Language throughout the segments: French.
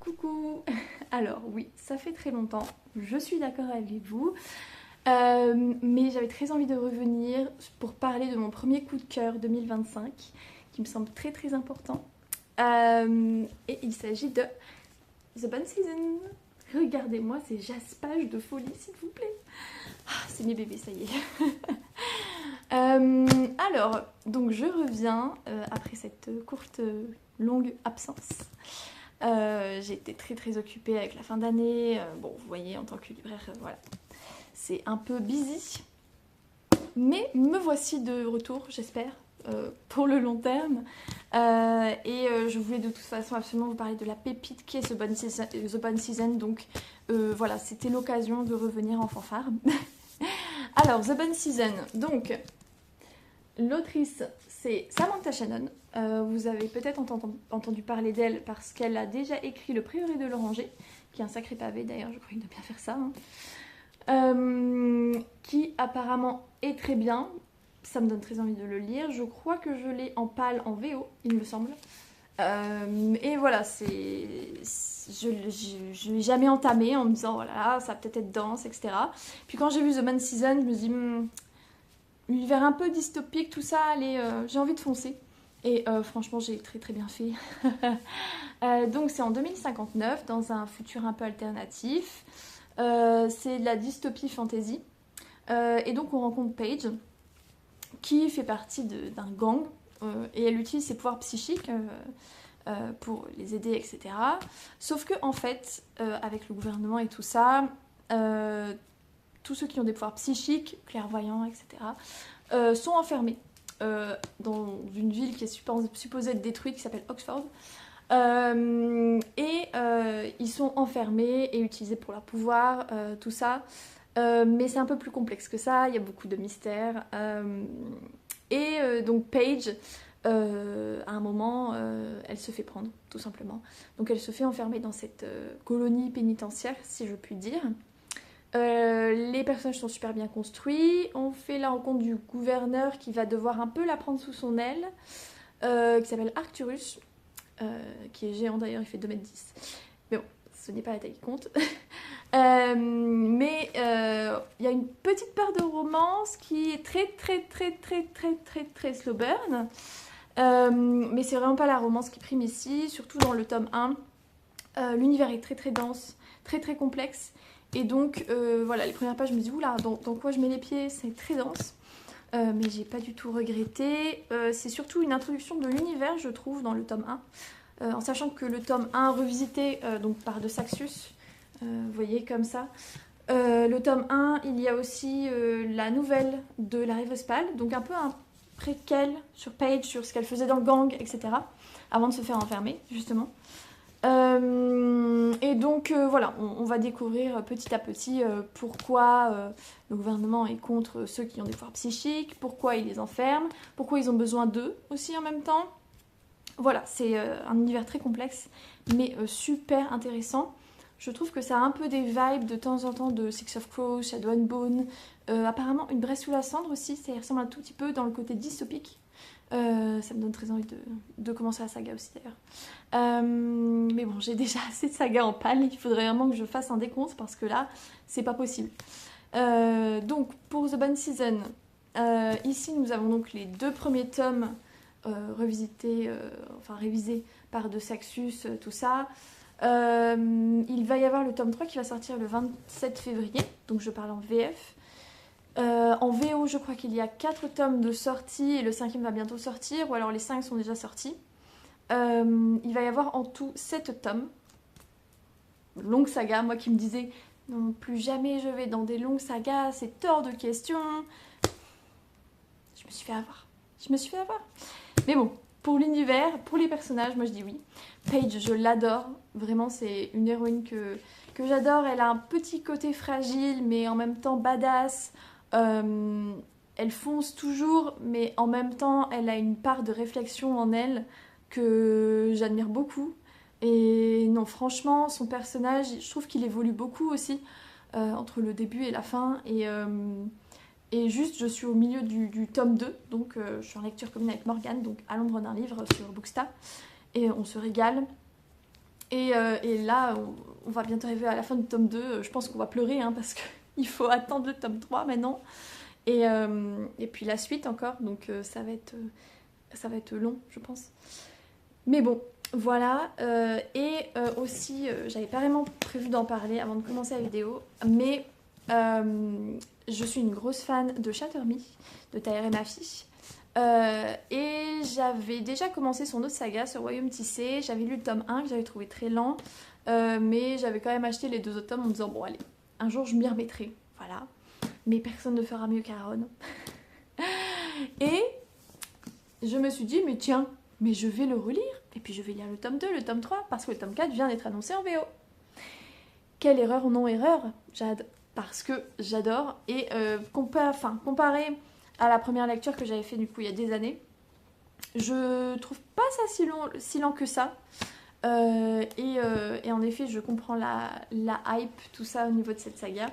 Coucou. Alors oui, ça fait très longtemps, je suis d'accord avec vous, mais j'avais très envie de revenir pour parler de mon premier coup de cœur 2025, qui me semble très très important. Et il s'agit de The Bun Season. Regardez-moi ces jaspages de folie, s'il vous plaît. Ah, c'est mes bébés, ça y est. Alors, donc je reviens après cette courte, longue absence. J'ai été très très occupée avec la fin d'année. Bon, vous voyez, en tant que libraire, voilà, c'est un peu busy. Mais me voici de retour, j'espère, pour le long terme. Je voulais de toute façon absolument vous parler de la pépite qui est The Bun Season. Donc voilà, c'était l'occasion de revenir en fanfare. Alors, The Bun Season, donc l'autrice c'est Samantha Shannon. Vous avez peut-être entendu parler d'elle parce qu'elle a déjà écrit Le Prieuré de l'Oranger, qui est un sacré pavé d'ailleurs, je crois qu'il doit bien faire ça. Qui apparemment est très bien. Ça me donne très envie de le lire. Je crois que je l'ai en pâle en VO, il me semble. Et voilà, je l'ai jamais entamé en me disant voilà, ça va peut-être être dense, etc. Puis quand j'ai vu The Bun Season, je me dis l'univers un peu dystopique, tout ça, allez, j'ai envie de foncer. Et franchement, j'ai très très bien fait. Donc c'est en 2059, dans un futur un peu alternatif. C'est de la dystopie fantasy. Et donc on rencontre Paige, qui fait partie d'un gang. Et elle utilise ses pouvoirs psychiques pour les aider, etc. Sauf que en fait, avec le gouvernement et tout ça, tous ceux qui ont des pouvoirs psychiques, clairvoyants, etc., sont enfermés dans une ville qui est supposée être détruite, qui s'appelle Oxford. Ils sont enfermés et utilisés pour leur pouvoir, tout ça. Mais c'est un peu plus complexe que ça, il y a beaucoup de mystères. Donc Paige, à un moment, elle se fait prendre, tout simplement. Donc elle se fait enfermer dans cette colonie pénitentiaire, si je puis dire. Les personnages sont super bien construits. On fait la rencontre du gouverneur qui va devoir un peu la prendre sous son aile, qui s'appelle Arcturus, qui est géant d'ailleurs, il fait 2,10 m. Mais bon, ce n'est pas la taille qui compte. Mais il y a une petite part de romance qui est très très très très très très très slow burn. Mais c'est vraiment pas la romance qui prime ici, surtout dans le tome 1. L'univers est très très dense, très très complexe. Et donc voilà, les premières pages, je me dis oula, dans quoi je mets les pieds, c'est très dense. Mais j'ai pas du tout regretté. C'est surtout une introduction de l'univers, je trouve, dans le tome 1. En sachant que le tome 1 revisité donc par De Saxus, vous voyez comme ça. Le tome 1, il y a aussi la nouvelle de la Rêveuse Pâle, donc un peu un préquel sur Paige, sur ce qu'elle faisait dans le gang, etc. Avant de se faire enfermer, justement. Voilà, on va découvrir petit à petit pourquoi le gouvernement est contre ceux qui ont des pouvoirs psychiques, pourquoi il les enferme, pourquoi ils ont besoin d'eux aussi en même temps. Voilà, c'est un univers très complexe, mais super intéressant. Je trouve que ça a un peu des vibes de temps en temps de Six of Crows, Shadow and Bone. Apparemment, Une Braie sous la cendre aussi, ça ressemble un tout petit peu dans le côté dystopique. Ça me donne très envie de commencer la saga aussi d'ailleurs. Mais bon, j'ai déjà assez de sagas en pâle, il faudrait vraiment que je fasse un décompte parce que là, c'est pas possible. Donc, pour The Bun Season, ici nous avons donc les 2 premiers tomes révisés par De Saxus, tout ça. Il va y avoir le tome 3 qui va sortir le 27 février, donc je parle en VF. En VO, je crois qu'il y a 4 tomes de sortie et le 5e va bientôt sortir, ou alors les 5 sont déjà sortis. Il va y avoir en tout 7 tomes. Longue saga, moi qui me disais non, plus jamais je vais dans des longues sagas, c'est hors de question. Je me suis fait avoir. Mais bon, pour l'univers, pour les personnages, moi je dis oui. Paige, je l'adore. Vraiment, c'est une héroïne que j'adore. Elle a un petit côté fragile, mais en même temps badass. Elle fonce toujours, mais en même temps, elle a une part de réflexion en elle que j'admire beaucoup. Et non, franchement, son personnage, je trouve qu'il évolue beaucoup aussi entre le début et la fin. Et juste, je suis au milieu du tome 2, donc je suis en lecture commune avec Morgane, donc à l'ombre d'un livre sur Booksta. Et on se régale. Et là, on va bientôt arriver à la fin du tome 2. Je pense qu'on va pleurer, hein, parce qu'il faut attendre le tome 3 maintenant. Et puis la suite encore, donc ça va être long, je pense. Mais bon, voilà. Aussi, j'avais pas vraiment prévu d'en parler avant de commencer la vidéo, mais je suis une grosse fan de Shatter Me, de Taher Mafi. Et j'avais déjà commencé son autre saga, ce Royaume Tissé. J'avais lu le tome 1 que j'avais trouvé très lent, mais j'avais quand même acheté les 2 autres tomes en me disant bon allez, un jour je m'y remettrai, voilà. Mais personne ne fera mieux qu'Aaron. Et je me suis dit mais tiens, mais je vais le relire, et puis je vais lire le tome 2, le tome 3, parce que le tome 4 vient d'être annoncé en VO. Quelle erreur non erreur, parce que j'adore. Et comparé à la première lecture que j'avais fait du coup il y a des années, je trouve pas ça si lent que ça. Et en effet, je comprends la hype, tout ça au niveau de cette saga.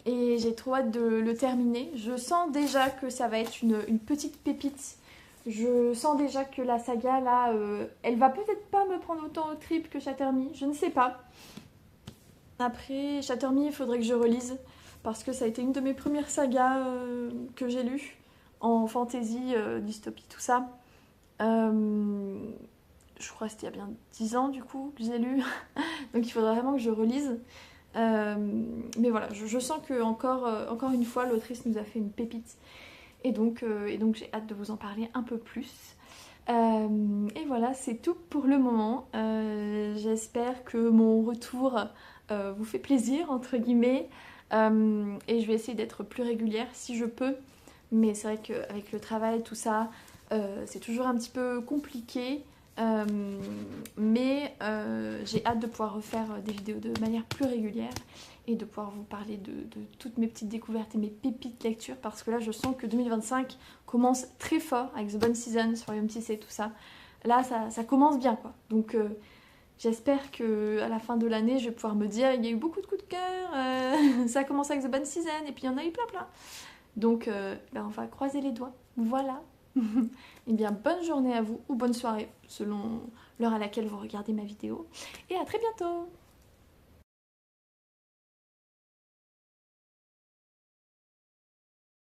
Et j'ai trop hâte de le terminer. Je sens déjà que ça va être une petite pépite. Je sens déjà que la saga, là, elle va peut-être pas me prendre autant au trip que Shatter Me. Je ne sais pas. Après, Shatter Me, il faudrait que je relise. Parce que ça a été une de mes premières sagas que j'ai lues. En fantasy, dystopie, tout ça. Je crois que c'était il y a bien 10 ans, du coup, que j'ai lu. Donc il faudrait vraiment que je relise. Mais voilà, je sens que encore une fois, l'autrice nous a fait une pépite. Et donc j'ai hâte de vous en parler un peu plus. Et voilà, c'est tout pour le moment. J'espère que mon retour vous fait plaisir, entre guillemets. Et je vais essayer d'être plus régulière si je peux. Mais c'est vrai qu'avec le travail, tout ça, c'est toujours un petit peu compliqué. Mais j'ai hâte de pouvoir refaire des vidéos de manière plus régulière et de pouvoir vous parler de toutes mes petites découvertes et mes pépites lecture, parce que là je sens que 2025 commence très fort avec The Bonne Season sur UMTC et tout ça. Là ça commence bien quoi. Donc j'espère qu'à la fin de l'année je vais pouvoir me dire il y a eu beaucoup de coups de cœur, ça a commencé avec The Bonne Season et puis il y en a eu plein. Donc on va croiser les doigts. Voilà. Et bien bonne journée à vous ou bonne soirée selon l'heure à laquelle vous regardez ma vidéo et à très bientôt.